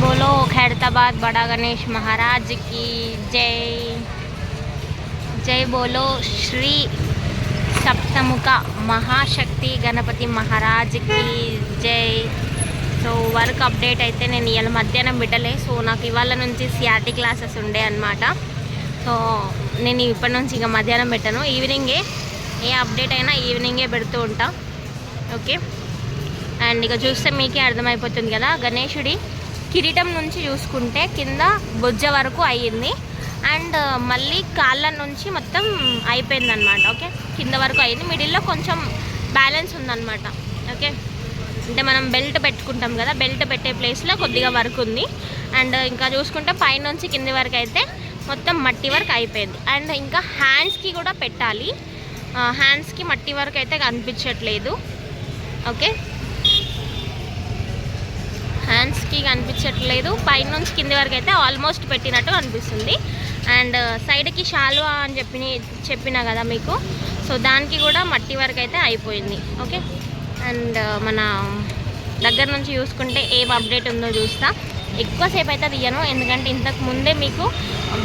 बोलो खैरताबाद बड़ा गणेश महाराज की जय। जय बोलो श्री सप्तमुख महाशक्ति गणपति महाराज की जय। సో వర్క్ అప్డేట్ అయితే నేను ఇవాళ మధ్యాహ్నం పెట్టలే. సో నాకు ఇవాళ నుంచి సిఆర్టీ క్లాసెస్ ఉండే అనమాట. సో నేను ఇప్పటి నుంచి ఇంకా మధ్యాహ్నం పెట్టాను, ఈవినింగే ఏ అప్డేట్ అయినా ఈవినింగే పెడుతూ ఉంటా. ఓకే, అండ్ ఇక చూస్తే మీకే అర్థమైపోతుంది కదా. గణేశుడి కిరీటం నుంచి చూసుకుంటే కింద బొజ్జ వరకు అయ్యింది, అండ్ మళ్ళీ కాళ్ళ నుంచి మొత్తం అయిపోయింది అనమాట. ఓకే, కింద వరకు అయ్యింది, మిడిల్లో కొంచెం బ్యాలెన్స్ ఉందన్నమాట. ఓకే, అంటే మనం బెల్ట్ పెట్టుకుంటాం కదా, బెల్ట్ పెట్టే ప్లేస్లో కొద్దిగా వర్క్ ఉంది. అండ్ ఇంకా చూసుకుంటే పైనుంచి కింది వరకు అయితే మొత్తం మట్టి వర్క్ అయిపోయింది. అండ్ ఇంకా హ్యాండ్స్కి కూడా పెట్టాలి, హ్యాండ్స్కి మట్టి వర్క్ అయితే కనిపించట్లేదు. ఓకే, హ్యాండ్స్కి కనిపించట్లేదు, పైనుంచి కింది వరకు అయితే ఆల్మోస్ట్ పెట్టినట్టు కనిపిస్తుంది. అండ్ సైడ్కి షాల్వా అని చెప్పినా కదా మీకు, సో దానికి కూడా మట్టి వర్క్ అయితే అయిపోయింది. ఓకే, అండ్ మన దగ్గర నుంచి చూసుకుంటే ఏం అప్డేట్ ఉందో చూస్తా. ఎక్కువసేపు అయితే తీయను, ఎందుకంటే ఇంతకు ముందే మీకు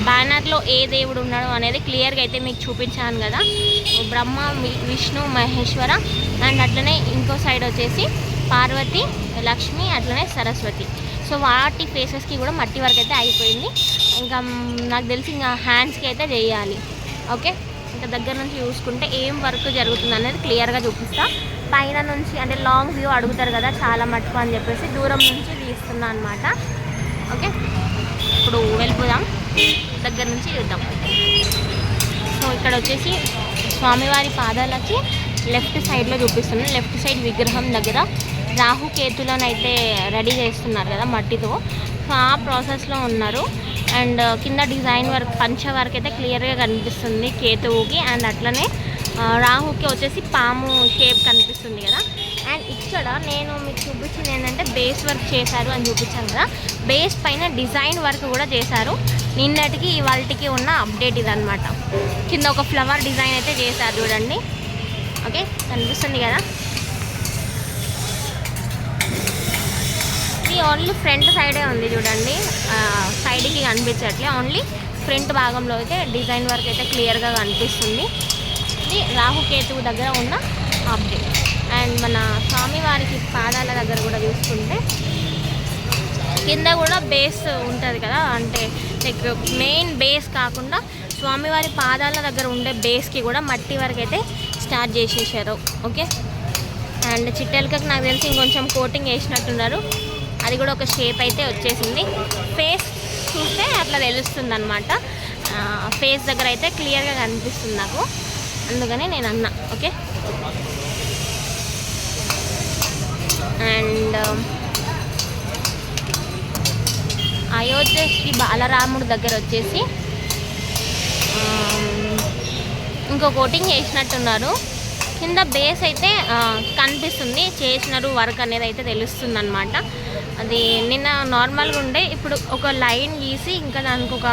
బ్యానర్లో ఏ దేవుడు ఉన్నాడో అనేది క్లియర్గా అయితే మీకు చూపించాను కదా. బ్రహ్మ, విష్ణు, మహేశ్వర, అండ్ అట్లనే ఇంకో సైడ్ వచ్చేసి పార్వతి, లక్ష్మి, అట్లనే సరస్వతి. సో వాటి ఫేసెస్కి కూడా మట్టి వర్క్ అయితే అయిపోయింది. ఇంకా నాకు తెలిసి ఇంకా హ్యాండ్స్కి అయితే చేయాలి. ఓకే, ఇంకా దగ్గర నుంచి చూసుకుంటే ఏం వర్క్ జరుగుతుంది అనేది క్లియర్గా చూపిస్తా. పైన నుంచి అంటే లాంగ్ వ్యూ అడుగుతారు కదా చాలా మట్టుకు అని చెప్పేసి దూరం నుంచి తీస్తున్నా అనమాట. ఓకే, ఇప్పుడు వెళ్ళిపోదాం, దగ్గర నుంచి చూద్దాం. సో ఇక్కడ వచ్చేసి స్వామివారి పాదాలకి లెఫ్ట్ సైడ్లో చూపిస్తున్నాను. లెఫ్ట్ సైడ్ విగ్రహం దగ్గర రాహుకేతులను అయితే రెడీ చేస్తున్నారు కదా మట్టితో, సో ఆ ప్రాసెస్లో ఉన్నారు. అండ్ కింద డిజైన్ వర్క్, పంచ వర్క్ అయితే క్లియర్గా కనిపిస్తుంది కేతువుకి. అండ్ అట్లనే రాహుకి వచ్చేసి పాము షేప్ కనిపిస్తుంది కదా. అండ్ ఇక్కడ నేను మీకు చూపించింది ఏంటంటే బేస్ వర్క్ చేశారు అని చూపించాను కదా, బేస్ పైన డిజైన్ వర్క్ కూడా చేశారు. నిన్నటికి ఇవాళకి ఉన్న అప్డేట్ ఇదనమాట. కింద ఒక ఫ్లవర్ డిజైన్ అయితే చేశారు చూడండి. ఓకే, కనిపిస్తుంది కదా. ఇది ఓన్లీ ఫ్రంట్ సైడే ఉంది చూడండి, సైడ్కి కనిపించట్లే, ఓన్లీ ఫ్రంట్ భాగంలో అయితే డిజైన్ వర్క్ అయితే క్లియర్గా కనిపిస్తుంది. ఇది రాహుకేతువు దగ్గర ఉన్న అప్డేట్. అండ్ మన స్వామివారికి పాదాల దగ్గర కూడా చూసుకుంటే కింద కూడా బేస్ ఉంటుంది కదా, అంటే లైక్ మెయిన్ బేస్ కాకుండా స్వామివారి పాదాల దగ్గర ఉండే బేస్కి కూడా మట్టి వరకు అయితే స్టార్ట్ చేసేసారు. ఓకే, అండ్ చిట్టెలకకి నాకు తెలిసి ఇంకొంచెం కోటింగ్ వేసినట్టున్నారు, అది కూడా ఒక షేప్ అయితే వచ్చేసింది. ఫేస్ చూస్తే అట్లా తెలుస్తుంది అనమాట, ఫేస్ దగ్గర అయితే క్లియర్గా కనిపిస్తుంది నాకు, అందుకని నేను అన్నా. ఓకే, అండ్ అయోధ్య శ్రీ బాలరాముడు దగ్గర వచ్చేసి ఇంకో కోటింగ్ చేసినట్టున్నారు. కింద బేస్ అయితే కనిపిస్తుంది, చేసినారు వర్క్ అనేది అయితే తెలుస్తుంది అనమాట. అది నిన్న నార్మల్గా ఉండే, ఇప్పుడు ఒక లైన్ గీసి ఇంకా దానికి ఒక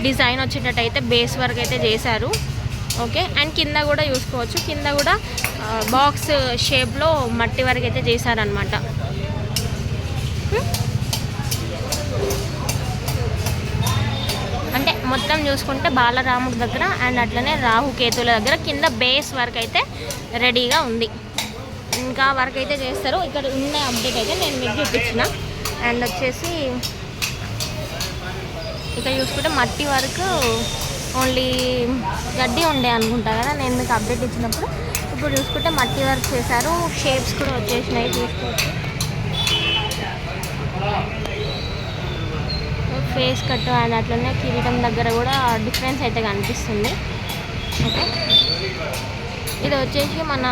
డిజైన్ వచ్చేటట్టు అయితే బేస్ వర్క్ అయితే చేశారు. ఓకే, అండ్ కింద కూడా చూసుకోవచ్చు, కింద కూడా బాక్స్ షేప్లో మట్టి వర్క్ అయితే చేశారనమాట. అంటే మొత్తం చూసుకుంటే బాలరాముడి దగ్గర అండ్ అట్లనే రాహుకేతుల దగ్గర కింద బేస్ వర్క్ అయితే రెడీగా ఉంది. ఇంకా వర్క్ అయితే చేస్తారు. ఇక్కడ ఉన్న అప్డేట్ అయితే నేను మీకు చూపించిన. అండ్ వచ్చేసి ఇక్కడ చూసుకుంటే మట్టి వర్క్ ఓన్లీ గడ్డి ఉండే అనుకుంటా కదా నేను మీకు అప్డేట్ ఇచ్చినప్పుడు. ఇప్పుడు చూసుకుంటే మట్టి వర్క్ చేశారు, షేప్స్ కూడా వచ్చేసినాయి చూసుకోవచ్చు. ఫేస్ కట్ అండ్ అట్లనే కిరీటం దగ్గర కూడా డిఫరెన్స్ అయితే కనిపిస్తుంది. ఓకే, ఇది వచ్చేసి మన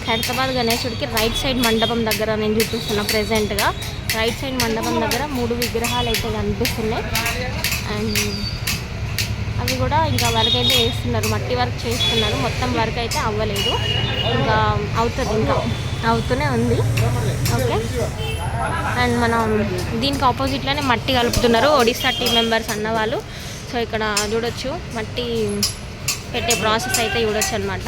ఖైరతాబాద్ గణేశుడికి రైట్ సైడ్ మండపం దగ్గర నేను చూపిస్తున్నా. ప్రెజెంట్గా రైట్ సైడ్ మండపం దగ్గర 3 విగ్రహాలు అయితే కనిపిస్తున్నాయి. అండ్ అవి కూడా ఇంకా వర్క్ అయితే వేస్తున్నారు, మట్టి వర్క్ చేస్తున్నారు. మొత్తం వర్క్ అయితే అవ్వలేదు, ఇంకా అవుతుంది, ఇంకా అవుతూనే ఉంది. ఓకే, అండ్ మనం దీనికి ఆపోజిట్లోనే మట్టి కలుపుతున్నారు ఒడిస్సా టీం మెంబర్స్ అన్నవాళ్ళు. సో ఇక్కడ చూడొచ్చు మట్టి పెట్టే ప్రాసెస్ అయితే చూడొచ్చు అనమాట.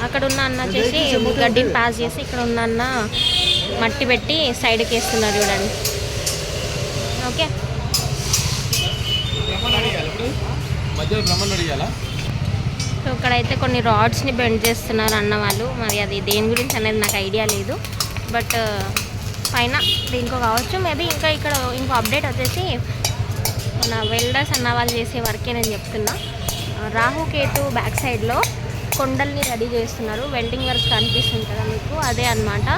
అక్కడ ఉన్న అన్న వచ్చేసి గడ్డిని పాస్ చేసి, ఇక్కడ ఉన్న అన్న మట్టి పెట్టి సైడ్కి వేస్తున్నారు చూడండి. ఓకే, సో ఇక్కడైతే కొన్ని రాడ్స్ని బెండ్ చేస్తున్నారు అన్న వాళ్ళు. మరి అది దేని గురించి అనేది నాకు ఐడియా లేదు, బట్ పైన దీనికో కావచ్చు మేబీ. ఇంకా ఇక్కడ ఇంకో అప్డేట్ వచ్చేసి మన వెల్డర్స్ అన్న వాళ్ళు చేసే వర్కే నేను చెప్తున్నా. రాహుకేతు బ్యాక్ సైడ్లో కొండల్ని రెడీ చేస్తున్నారు. వెల్డింగ్ వర్క్ కనిపిస్తుంది కదా మీకు, అదే అన్నమాట.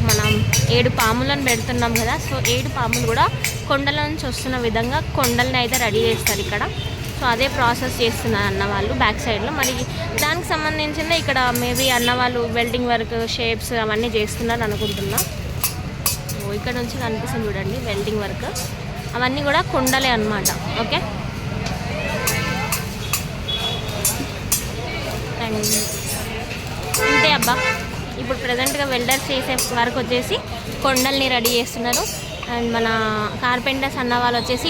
మనం 7 పాములను పెడుతున్నాం కదా, సో 7 పాములు కూడా కొండల నుంచి వస్తున్న విధంగా కొండల్ని అయితే రెడీ చేస్తారు ఇక్కడ. సో అదే ప్రాసెస్ చేస్తున్నారు అన్నవాళ్ళు బ్యాక్ సైడ్లో. మరి దానికి సంబంధించింది ఇక్కడ మేబీ అన్నవాళ్ళు వెల్డింగ్ వర్క్, షేప్స్ అవన్నీ చేస్తున్నారు అనుకుంటున్నా. ఇక్కడ నుంచి కనిపిస్తుంది చూడండి వెల్డింగ్ వర్క్, అవన్నీ కూడా కొండలే అన్నమాట. ఓకే, అండ్ అంతే అబ్బా. ఇప్పుడు ప్రజెంట్గా వెల్డర్స్ చేసే వర్క్ వచ్చేసి కొండల్ని రెడీ చేస్తున్నారు. అండ్ మన కార్పెంటర్స్ అన్న వాళ్ళు వచ్చేసి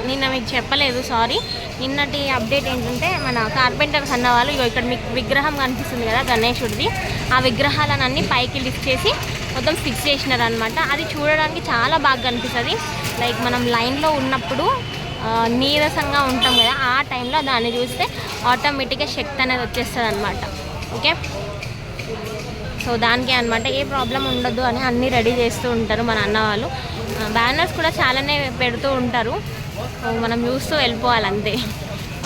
నిన్న మీకు చెప్పలేదు, సారీ. నిన్నటి అప్డేట్ ఏంటంటే మన కార్పెంటర్స్ అన్న వాళ్ళు ఇక్కడ మీకు విగ్రహం కనిపిస్తుంది కదా గణేశుడిది, ఆ విగ్రహాలను అన్నీ పైకి లిఫ్ట్ చేసి మొత్తం ఫిక్స్ చేసినారు అనమాట. అది చూడడానికి చాలా బాగా కనిపిస్తుంది. లైక్ మనం లైన్లో ఉన్నప్పుడు నీరసంగా ఉంటాం కదా, ఆ టైంలో దాన్ని చూస్తే ఆటోమేటిక్గా శక్తి అనేది వచ్చేస్తుంది అనమాట. ఓకే, సో దానికే అనమాట, ఏ ప్రాబ్లం ఉండదు అని అన్నీ రెడీ చేస్తూ ఉంటారు మన అన్న వాళ్ళు. బ్యానర్స్ కూడా చాలానే పెడుతూ ఉంటారు, మనం చూస్తూ వెళ్ళిపోవాలి అంతే.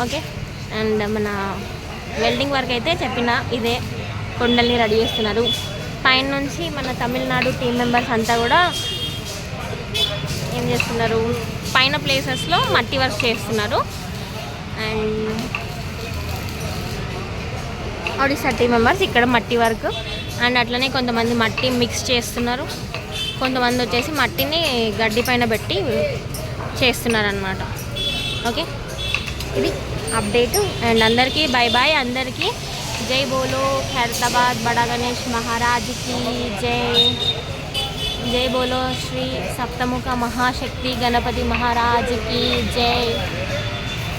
ఓకే, అండ్ మన వెల్డింగ్ వర్క్ అయితే చెప్పిన ఇదే, కొండల్ని రెడీ చేస్తున్నారు. పైన నుంచి మన తమిళనాడు టీం మెంబర్స్ అంతా కూడా ఏం చేస్తున్నారు, పైన ప్లేసెస్లో మట్టి వర్క్ చేస్తున్నారు. అండ్ ఒడిశా టీం మెంబర్స్ ఇక్కడ మట్టి వర్క్, అండ్ అట్లనే కొంతమంది మట్టి మిక్స్ చేస్తున్నారు, కొంతమంది వచ్చేసి మట్టిని గడ్డి పైన పెట్టి చేస్తున్నారు అన్నమాట. ఓకే, ఇది అప్డేటు. అండ్ అందరికీ బాయ్ బాయ్. అందరికీ జై బోలో ఖైరతాబాద్ బడా గణేష్ మహారాజ్కి జై. జై బోలో శ్రీ సప్తముఖ మహాశక్తి గణపతి మహారాజ్కి జై.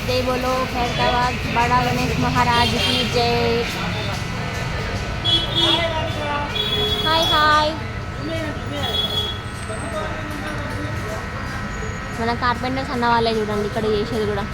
జై బోలో ఖైరతాబాద్ బడా గణేష్ మహారాజ్కి జై. Hi hi. మన కార్పెంటర్స్ అన్న వాళ్ళే చూడండి ఇక్కడ చేసేది కూడా.